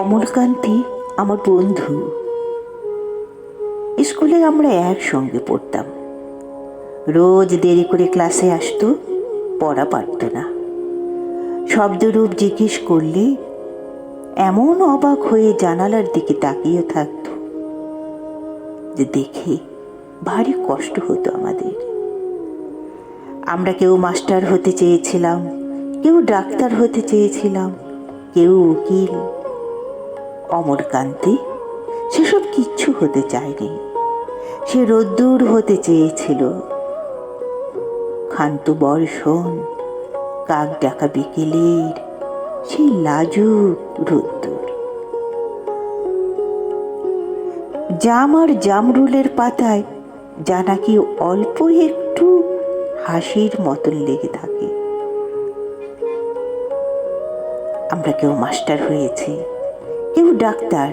অমলকান্তি আমার বন্ধু। স্কুলে আমরা একসঙ্গে পড়তাম। রোজ দেরি করে ক্লাসে আসতো, পড়া পারত না। শব্দরূপ জিজ্ঞেস করলে এমন অবাক হয়ে জানালার দিকে তাকিয়ে থাকত যে দেখে ভারী কষ্ট হতো আমাদের। আমরা কেউ মাস্টার হতে চেয়েছিলাম, কেউ ডাক্তার হতে চেয়েছিলাম, কেউ উকিল। অমরকান্তি সেসব কিচ্ছু হতে চায়নি। সে রোদ্দুর হতে চেয়েছিল। ক্ষান্ত বর্ষণ, কাক ডাকা বিকেলের সেই লাজুক রোদ্দুর। জাম আর জামরুলের পাতায় যা নাকি অল্প একটু হাসির মতন লেগে থাকে। আমরা কেউ মাস্টার হয়েছি, কেউ ডাক্তার,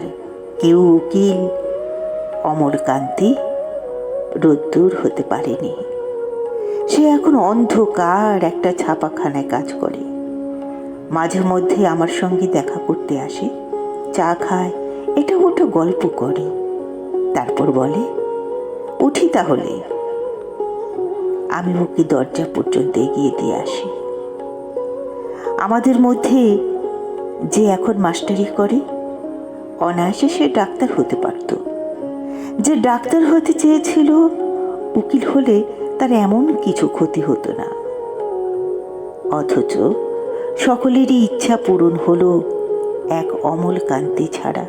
কেউ উকিল। অমরকান্তি রোদ্দুর হতে পারেনি। সে এখন অন্ধকার একটা ছাপাখানায় কাজ করে। মাঝে মধ্যে আমার সঙ্গে দেখা করতে আসে, চা খায়, এটা ওটা গল্প করে, তারপর বলে উঠি তাহলে। আমি ওকে দরজা পর্যন্ত এগিয়ে দিয়ে আসি। আমাদের মধ্যে যে এখন মাস্টারি করে, অনায়াসে সে ডাক্তার হতে পারত। যে ডাক্তার হতে চেয়েছিল, উকিল হলে তার এমন কিছু ক্ষতি হতো না। অথচ সকলেরই ইচ্ছা পূরণ হলো এক অমলকান্তি ছাড়া।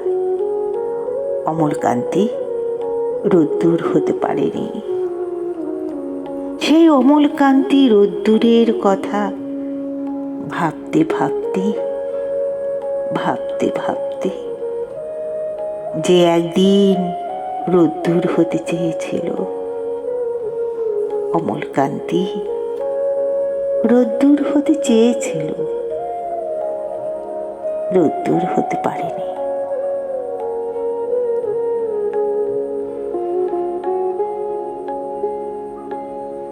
অমলকান্তি রোদ্দুর হতে পারেনি। সেই অমলকান্তি রোদ্দুরের কথা ভাবতে ভাবতে ভাবতে ভাবতে যে একদিন রোদ্দুর হতে চেয়েছিল, অমলকান্তি রোদ্দুর হতে চেয়েছিল, রোদ্দুর হতে পারেনি।